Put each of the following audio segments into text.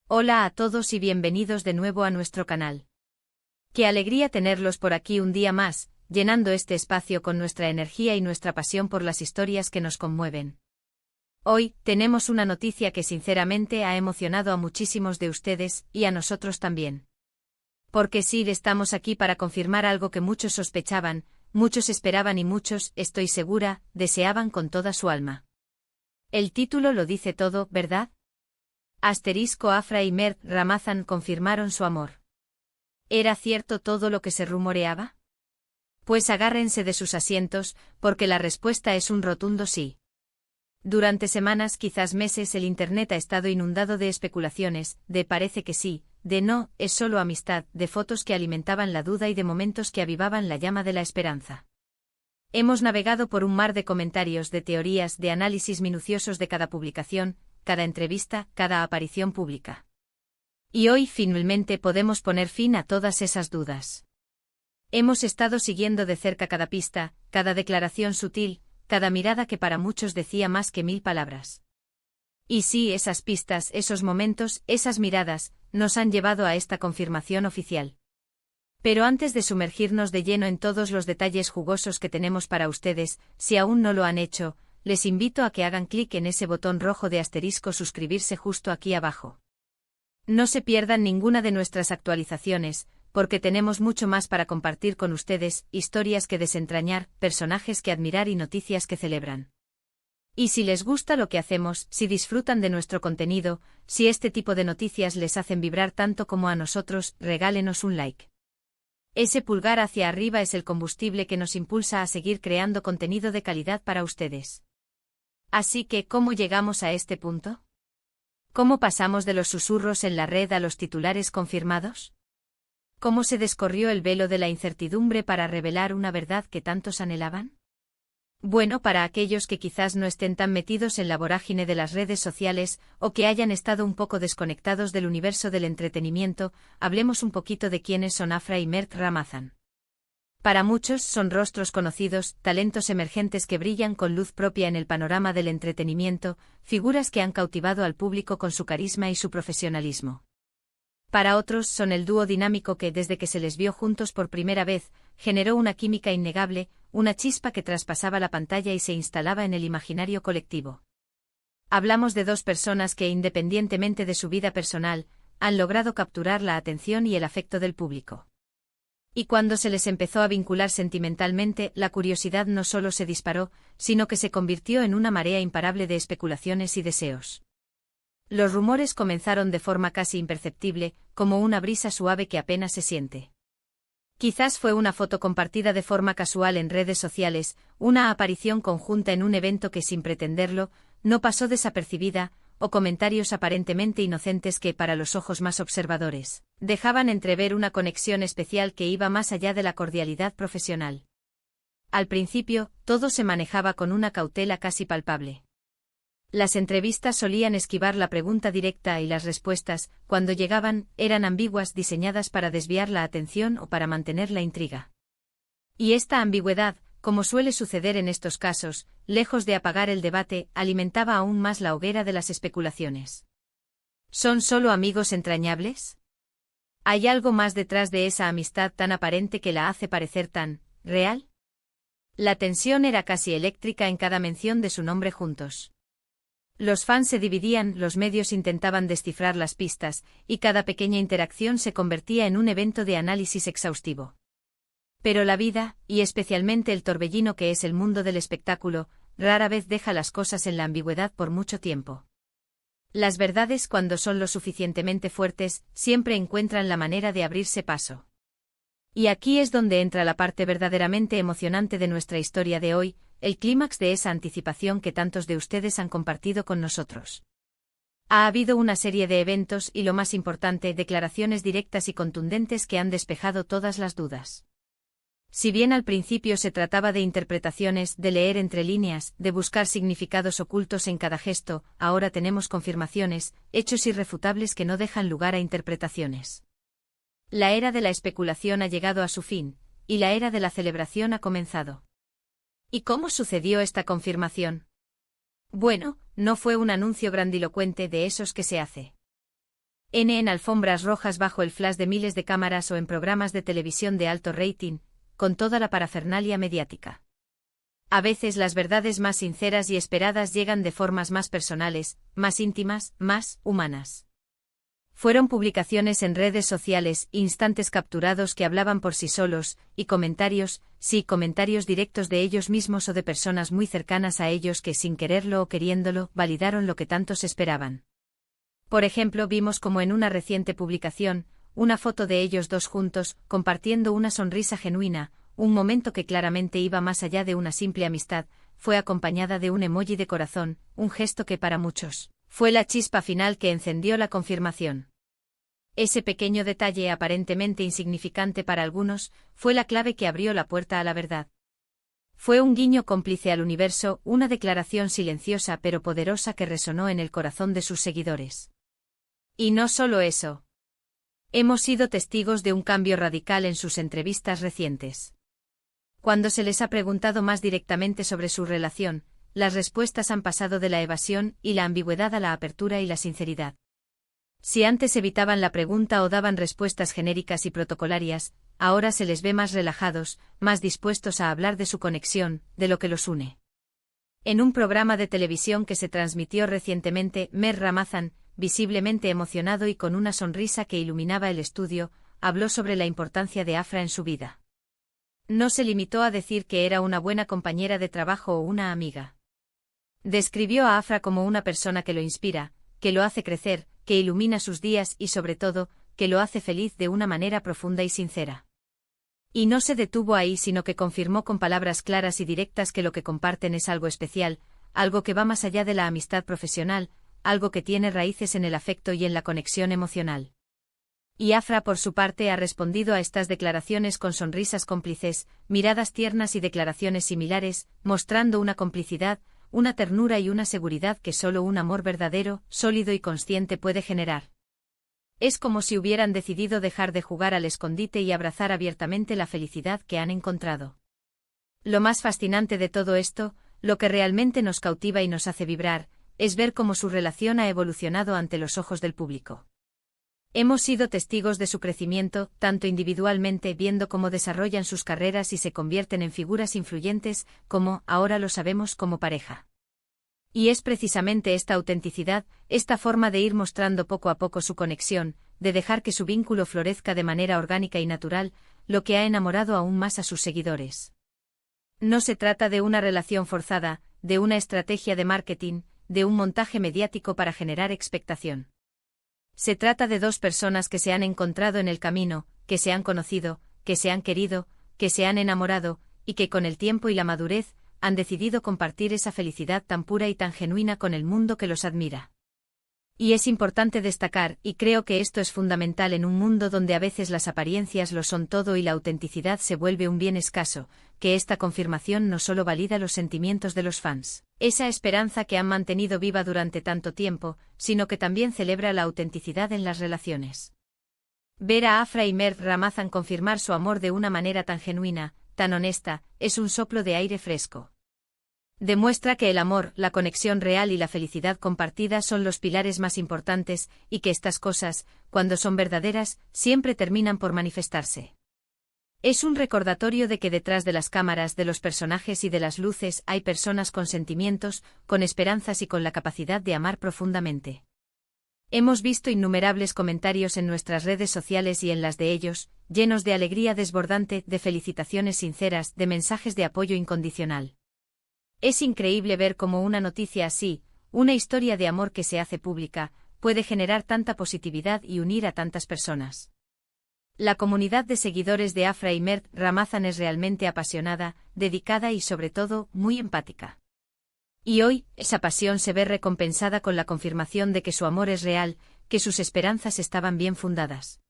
Hola a todos y bienvenidos de nuevo a nuestro canal. Qué alegría tenerlos por aquí un día más, llenando este espacio con nuestra energía y nuestra pasión por las historias que nos conmueven. Hoy, tenemos una noticia que sinceramente ha emocionado a muchísimos de ustedes, y a nosotros también. Porque sí, estamos aquí para confirmar algo que muchos sospechaban, muchos esperaban y muchos, estoy segura, deseaban con toda su alma. El título lo dice todo, ¿verdad? Afra y Mert Ramazan confirmaron su amor. ¿Era cierto todo lo que se rumoreaba? Pues agárrense de sus asientos, porque la respuesta es un rotundo sí. Durante semanas, quizás meses, el Internet ha estado inundado de especulaciones, de parece que sí, de no, es solo amistad, de fotos que alimentaban la duda y de momentos que avivaban la llama de la esperanza. Hemos navegado por un mar de comentarios, de teorías, de análisis minuciosos de cada publicación, cada entrevista, cada aparición pública. Y hoy finalmente podemos poner fin a todas esas dudas. Hemos estado siguiendo de cerca cada pista, cada declaración sutil, cada mirada que para muchos decía más que 1000 palabras. Y sí, esas pistas, esos momentos, esas miradas, nos han llevado a esta confirmación oficial. Pero antes de sumergirnos de lleno en todos los detalles jugosos que tenemos para ustedes, si aún no lo han hecho, les invito a que hagan clic en ese botón rojo de asterisco suscribirse justo aquí abajo. No se pierdan ninguna de nuestras actualizaciones, porque tenemos mucho más para compartir con ustedes, historias que desentrañar, personajes que admirar y noticias que celebran. Y si les gusta lo que hacemos, si disfrutan de nuestro contenido, si este tipo de noticias les hacen vibrar tanto como a nosotros, regálenos un like. Ese pulgar hacia arriba es el combustible que nos impulsa a seguir creando contenido de calidad para ustedes. Así que, ¿cómo llegamos a este punto? ¿Cómo pasamos de los susurros en la red a los titulares confirmados? ¿Cómo se descorrió el velo de la incertidumbre para revelar una verdad que tantos anhelaban? Bueno, para aquellos que quizás no estén tan metidos en la vorágine de las redes sociales, o que hayan estado un poco desconectados del universo del entretenimiento, hablemos un poquito de quiénes son Afra y Mert Ramazan. Para muchos son rostros conocidos, talentos emergentes que brillan con luz propia en el panorama del entretenimiento, figuras que han cautivado al público con su carisma y su profesionalismo. Para otros son el dúo dinámico que, desde que se les vio juntos por primera vez, generó una química innegable, una chispa que traspasaba la pantalla y se instalaba en el imaginario colectivo. Hablamos de dos personas que, independientemente de su vida personal, han logrado capturar la atención y el afecto del público. Y cuando se les empezó a vincular sentimentalmente, la curiosidad no solo se disparó, sino que se convirtió en una marea imparable de especulaciones y deseos. Los rumores comenzaron de forma casi imperceptible, como una brisa suave que apenas se siente. Quizás fue una foto compartida de forma casual en redes sociales, una aparición conjunta en un evento que sin pretenderlo, no pasó desapercibida, o comentarios aparentemente inocentes que, para los ojos más observadores, dejaban entrever una conexión especial que iba más allá de la cordialidad profesional. Al principio, todo se manejaba con una cautela casi palpable. Las entrevistas solían esquivar la pregunta directa y las respuestas, cuando llegaban, eran ambiguas, diseñadas para desviar la atención o para mantener la intriga. Y esta ambigüedad, como suele suceder en estos casos, lejos de apagar el debate, alimentaba aún más la hoguera de las especulaciones. ¿Son solo amigos entrañables? ¿Hay algo más detrás de esa amistad tan aparente que la hace parecer tan real? La tensión era casi eléctrica en cada mención de su nombre juntos. Los fans se dividían, los medios intentaban descifrar las pistas, y cada pequeña interacción se convertía en un evento de análisis exhaustivo. Pero la vida, y especialmente el torbellino que es el mundo del espectáculo, rara vez deja las cosas en la ambigüedad por mucho tiempo. Las verdades, cuando son lo suficientemente fuertes, siempre encuentran la manera de abrirse paso. Y aquí es donde entra la parte verdaderamente emocionante de nuestra historia de hoy, el clímax de esa anticipación que tantos de ustedes han compartido con nosotros. Ha habido una serie de eventos y, lo más importante, declaraciones directas y contundentes que han despejado todas las dudas. Si bien al principio se trataba de interpretaciones, de leer entre líneas, de buscar significados ocultos en cada gesto, ahora tenemos confirmaciones, hechos irrefutables que no dejan lugar a interpretaciones. La era de la especulación ha llegado a su fin, y la era de la celebración ha comenzado. ¿Y cómo sucedió esta confirmación? Bueno, no fue un anuncio grandilocuente de esos que se hace En alfombras rojas bajo el flash de miles de cámaras o en programas de televisión de alto rating, con toda la parafernalia mediática. A veces las verdades más sinceras y esperadas llegan de formas más personales, más íntimas, más humanas. Fueron publicaciones en redes sociales, instantes capturados que hablaban por sí solos, y comentarios, sí, comentarios directos de ellos mismos o de personas muy cercanas a ellos que, sin quererlo o queriéndolo, validaron lo que tantos esperaban. Por ejemplo, vimos como en una reciente publicación, una foto de ellos dos juntos, compartiendo una sonrisa genuina, un momento que claramente iba más allá de una simple amistad, fue acompañada de un emoji de corazón, un gesto que para muchos fue la chispa final que encendió la confirmación. Ese pequeño detalle aparentemente insignificante para algunos, fue la clave que abrió la puerta a la verdad. Fue un guiño cómplice al universo, una declaración silenciosa pero poderosa que resonó en el corazón de sus seguidores. Y no solo eso. Hemos sido testigos de un cambio radical en sus entrevistas recientes. Cuando se les ha preguntado más directamente sobre su relación, las respuestas han pasado de la evasión y la ambigüedad a la apertura y la sinceridad. Si antes evitaban la pregunta o daban respuestas genéricas y protocolarias, ahora se les ve más relajados, más dispuestos a hablar de su conexión, de lo que los une. En un programa de televisión que se transmitió recientemente, Mer Ramazan, visiblemente emocionado y con una sonrisa que iluminaba el estudio, habló sobre la importancia de Afra en su vida. No se limitó a decir que era una buena compañera de trabajo o una amiga. Describió a Afra como una persona que lo inspira, que lo hace crecer, que ilumina sus días y sobre todo, que lo hace feliz de una manera profunda y sincera. Y no se detuvo ahí, sino que confirmó con palabras claras y directas que lo que comparten es algo especial, algo que va más allá de la amistad profesional, algo que tiene raíces en el afecto y en la conexión emocional. Y Afra por su parte ha respondido a estas declaraciones con sonrisas cómplices, miradas tiernas y declaraciones similares, mostrando una complicidad, una ternura y una seguridad que solo un amor verdadero, sólido y consciente puede generar. Es como si hubieran decidido dejar de jugar al escondite y abrazar abiertamente la felicidad que han encontrado. Lo más fascinante de todo esto, lo que realmente nos cautiva y nos hace vibrar, es ver cómo su relación ha evolucionado ante los ojos del público. Hemos sido testigos de su crecimiento, tanto individualmente viendo cómo desarrollan sus carreras y se convierten en figuras influyentes, como, ahora lo sabemos, como pareja. Y es precisamente esta autenticidad, esta forma de ir mostrando poco a poco su conexión, de dejar que su vínculo florezca de manera orgánica y natural, lo que ha enamorado aún más a sus seguidores. No se trata de una relación forzada, de una estrategia de marketing, de un montaje mediático para generar expectación. Se trata de dos personas que se han encontrado en el camino, que se han conocido, que se han querido, que se han enamorado, y que con el tiempo y la madurez, han decidido compartir esa felicidad tan pura y tan genuina con el mundo que los admira. Y es importante destacar, y creo que esto es fundamental en un mundo donde a veces las apariencias lo son todo y la autenticidad se vuelve un bien escaso, que esta confirmación no solo valida los sentimientos de los fans, esa esperanza que han mantenido viva durante tanto tiempo, sino que también celebra la autenticidad en las relaciones. Ver a Afra y Mer Ramazan confirmar su amor de una manera tan genuina, tan honesta, es un soplo de aire fresco. Demuestra que el amor, la conexión real y la felicidad compartida son los pilares más importantes, y que estas cosas, cuando son verdaderas, siempre terminan por manifestarse. Es un recordatorio de que detrás de las cámaras, de los personajes y de las luces hay personas con sentimientos, con esperanzas y con la capacidad de amar profundamente. Hemos visto innumerables comentarios en nuestras redes sociales y en las de ellos, llenos de alegría desbordante, de felicitaciones sinceras, de mensajes de apoyo incondicional. Es increíble ver cómo una noticia así, una historia de amor que se hace pública, puede generar tanta positividad y unir a tantas personas. La comunidad de seguidores de Afra y Mer Ramazan es realmente apasionada, dedicada y sobre todo, muy empática. Y hoy, esa pasión se ve recompensada con la confirmación de que su amor es real, que sus esperanzas estaban bien fundadas.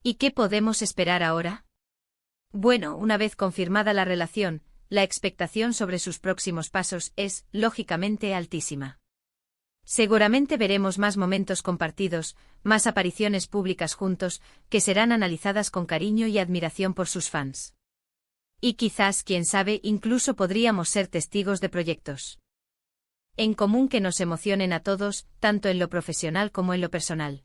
¿Y qué podemos esperar ahora? Bueno, una vez confirmada la relación, la expectación sobre sus próximos pasos es, lógicamente, altísima. Seguramente veremos más momentos compartidos, más apariciones públicas juntos, que serán analizadas con cariño y admiración por sus fans. Y quizás, quién sabe, incluso podríamos ser testigos de proyectos en común que nos emocionen a todos, tanto en lo profesional como en lo personal.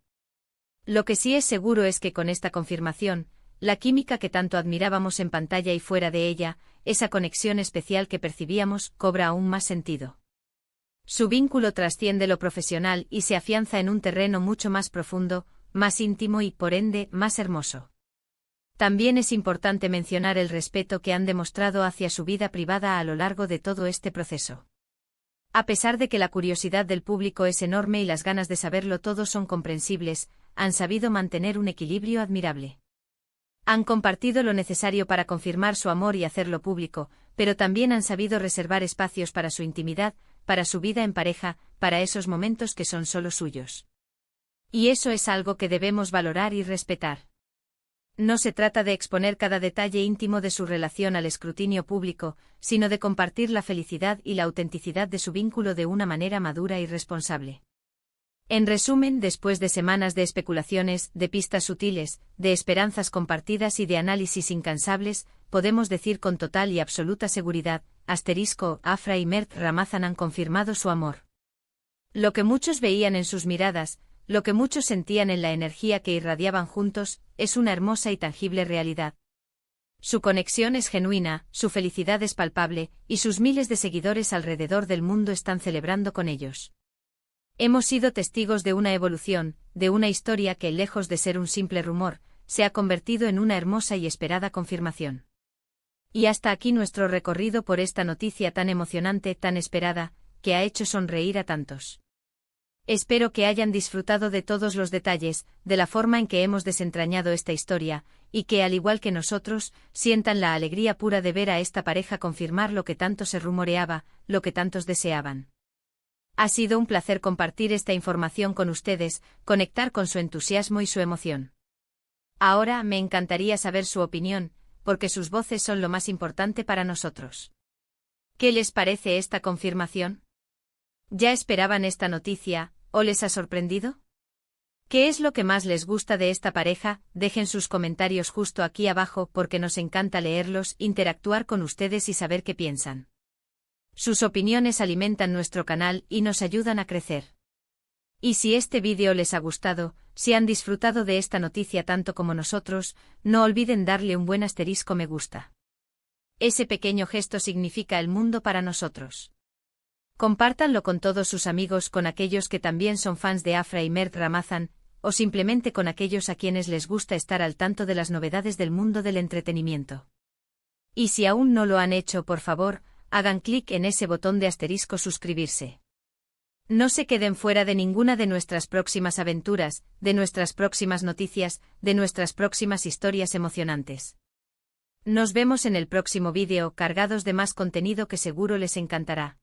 Lo que sí es seguro es que con esta confirmación, la química que tanto admirábamos en pantalla y fuera de ella, esa conexión especial que percibíamos, cobra aún más sentido. Su vínculo trasciende lo profesional y se afianza en un terreno mucho más profundo, más íntimo y, por ende, más hermoso. También es importante mencionar el respeto que han demostrado hacia su vida privada a lo largo de todo este proceso. A pesar de que la curiosidad del público es enorme y las ganas de saberlo todo son comprensibles, han sabido mantener un equilibrio admirable. Han compartido lo necesario para confirmar su amor y hacerlo público, pero también han sabido reservar espacios para su intimidad, para su vida en pareja, para esos momentos que son solo suyos. Y eso es algo que debemos valorar y respetar. No se trata de exponer cada detalle íntimo de su relación al escrutinio público, sino de compartir la felicidad y la autenticidad de su vínculo de una manera madura y responsable. En resumen, después de semanas de especulaciones, de pistas sutiles, de esperanzas compartidas y de análisis incansables, podemos decir con total y absoluta seguridad, Afra y Mert Ramazan han confirmado su amor. Lo que muchos veían en sus miradas, lo que muchos sentían en la energía que irradiaban juntos, es una hermosa y tangible realidad. Su conexión es genuina, su felicidad es palpable, y sus miles de seguidores alrededor del mundo están celebrando con ellos. Hemos sido testigos de una evolución, de una historia que, lejos de ser un simple rumor, se ha convertido en una hermosa y esperada confirmación. Y hasta aquí nuestro recorrido por esta noticia tan emocionante, tan esperada, que ha hecho sonreír a tantos. Espero que hayan disfrutado de todos los detalles, de la forma en que hemos desentrañado esta historia, y que, al igual que nosotros, sientan la alegría pura de ver a esta pareja confirmar lo que tanto se rumoreaba, lo que tantos deseaban. Ha sido un placer compartir esta información con ustedes, conectar con su entusiasmo y su emoción. Ahora me encantaría saber su opinión, porque sus voces son lo más importante para nosotros. ¿Qué les parece esta confirmación? ¿Ya esperaban esta noticia, o les ha sorprendido? ¿Qué es lo que más les gusta de esta pareja? Dejen sus comentarios justo aquí abajo porque nos encanta leerlos, interactuar con ustedes y saber qué piensan. Sus opiniones alimentan nuestro canal y nos ayudan a crecer. Y si este vídeo les ha gustado, si han disfrutado de esta noticia tanto como nosotros, no olviden darle un buen asterisco me gusta. Ese pequeño gesto significa el mundo para nosotros. Compártanlo con todos sus amigos, con aquellos que también son fans de Afra y Mert Ramazan, o simplemente con aquellos a quienes les gusta estar al tanto de las novedades del mundo del entretenimiento. Y si aún no lo han hecho, por favor, hagan clic en ese botón de asterisco suscribirse. No se queden fuera de ninguna de nuestras próximas aventuras, de nuestras próximas noticias, de nuestras próximas historias emocionantes. Nos vemos en el próximo vídeo, cargados de más contenido que seguro les encantará.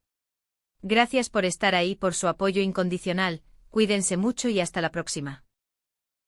Gracias por estar ahí, por su apoyo incondicional, cuídense mucho y hasta la próxima.